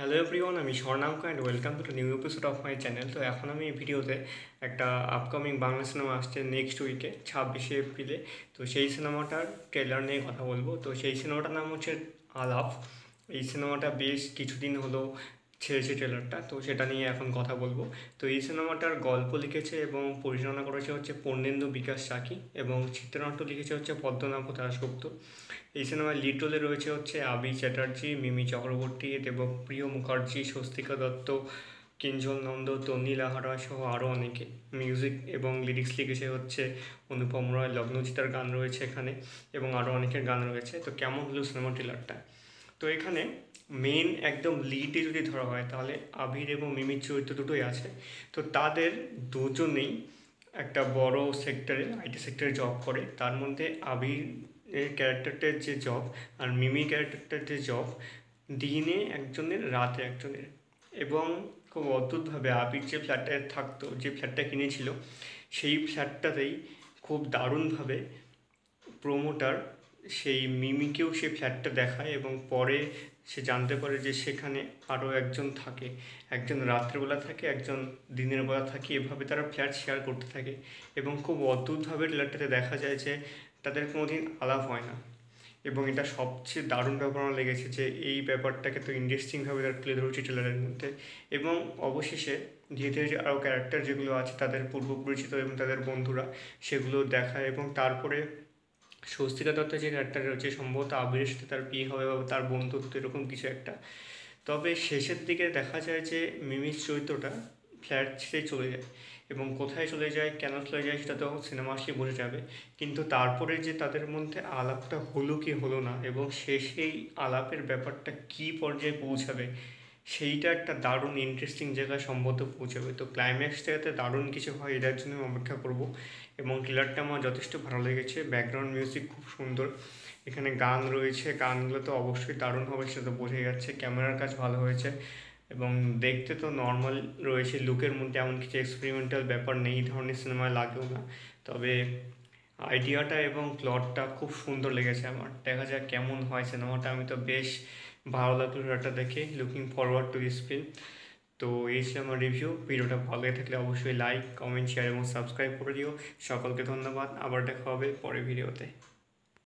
Hello everyone, আমি Swarnanka and welcome to new episode of my channel. তো এখন আমি এই ভিডিওতে একটা আপকামিং বাংলা সিনেমা আসছে নেক্সট উইকে 26শে এপ্রিলে। তো সেই সিনেমাটার ট্রেলার নিয়ে কথা বলবো। তো সেই সিনেমাটার নাম হচ্ছে আলাপ। এই সিনেমাটা বেশ কিছুদিন হলো ছেড়েছে ট্রেলারটা, তো সেটা নিয়ে এখন কথা বলবো। তো এই সিনেমাটার গল্প লিখেছে এবং পরিচালনা করেছে হচ্ছে পূর্ণেন্দু বিকাশ সাকি এবং চিত্রনাট্য লিখেছে হচ্ছে পদ্মনাভ দাশগুপ্ত। এই সিনেমায় লিড রোলে রয়েছে হচ্ছে আবি চ্যাটার্জি, মিমি চক্রবর্তী, দেবপ্রিয় মুখার্জি, স্বস্তিকা দত্ত, কিঞ্জল নন্দ, তন্নি লাহারা সহ আরও অনেকে। মিউজিক এবং লিরিক্স লিখেছে হচ্ছে অনুপম রয়, লগ্নজিতার গান রয়েছে এখানে এবং আরও অনেকের গান রয়েছে। তো কেমন হলো সিনেমা ট্রেলারটা? তো এখানে মেন একদম লিডে যদি ধরা হয় তাহলে আবির এবং মিমির চরিত্র দুটোই আছে। তো তাদের দুজনেই একটা বড় সেক্টরে, আইটি সেক্টরে জব করে। তার মধ্যে আবির এর ক্যারেক্টারটার যে জব আর মিমি ক্যারেক্টারটার যে জব, দিনে একজনের রাতে একজনের। এবং খুব অদ্ভুতভাবে আবির যে ফ্ল্যাটটায় থাকতো, যে ফ্ল্যাটটা কিনেছিল, সেই ফ্ল্যাটটাতেই খুব দারুণভাবে প্রোমোটার সেই মিমিকেও সে ফ্ল্যাটটা দেখায় এবং পরে সে জানতে পারে যে সেখানে আরও একজন থাকে, একজন রাত্রেবেলা থাকে, একজন দিনের বেলা থাকে। এভাবে তারা ফ্ল্যাট শেয়ার করতে থাকে এবং খুব অদ্ভুতভাবে ট্রেলারটাতে দেখা যায় যে তাদের কোনোদিন আলাপ হয় না। এবং এটা সবচেয়ে দারুণ ব্যাপার আমার লেগেছে যে এই ব্যাপারটাকে তো ইন্টারেস্টিংভাবে তারা তুলে ধরেছে ট্রেলারের মধ্যে। এবং অবশেষে ধীরে ধীরে যে আরও ক্যারেক্টার যেগুলো আছে তাদের পূর্ব পরিচিত এবং তাদের বন্ধুরা, সেগুলো দেখায়। এবং তারপরে স্বস্তিকা দত্ত যে ক্যারেক্টার রয়েছে, সম্ভবত আবিরের সাথে তার বিয়ে হবে বা তার বন্ধুত্ব, এরকম কিছু একটা। তবে শেষের দিকে দেখা যায় যে মিমির চরিত্রটা ফ্ল্যাট ছেড়ে চলে যায় এবং কোথায় চলে যায়, কেন চলে যায়, সেটা তো সিনেমা আসলে বোঝা যাবে। কিন্তু তারপরে যে তাদের মধ্যে আলাপটা হলো কি হলো না এবং শেষেই আলাপের ব্যাপারটা কী পর্যায়ে পৌঁছাবে, সেইটা একটা দারুণ ইন্টারেস্টিং জায়গায় সম্ভবত পৌঁছাবে। তো ক্লাইম্যাক্সটা যাতে দারুণ কিছু হয় এটার জন্য আমি অপেক্ষা করব। এবং ট্রেলারটা আমার যথেষ্ট ভালো লেগেছে, ব্যাকগ্রাউন্ড মিউজিক খুব সুন্দর, এখানে গান রয়েছে, গানগুলো তো অবশ্যই দারুণ হবে সেটা তো বোঝাই যাচ্ছে। ক্যামেরার কাজ ভালো হয়েছে এবং দেখতে তো নর্মাল রয়েছে, লুকের মধ্যে এমন কিছু এক্সপেরিমেন্টাল ব্যাপার নেই, এই ধরনের সিনেমায় লাগেও না। তবে আইডিয়াটা এবং প্লটটা খুব সুন্দর লেগেছে আমার। দেখা যাক কেমন হয় সিনেমাটা। আমি তো বেশ ভালো লাগলো ট্রেলারটা দেখে, looking forward to this film. তো এই ছিল আমার রিভিউ। ভিডিওটা ভালো লেগে থাকলে অবশ্যই লাইক, কমেন্ট, শেয়ার এবং সাবস্ক্রাইব করে দিও। সকলকে ধন্যবাদ, আবার দেখা হবে পরের ভিডিওতে।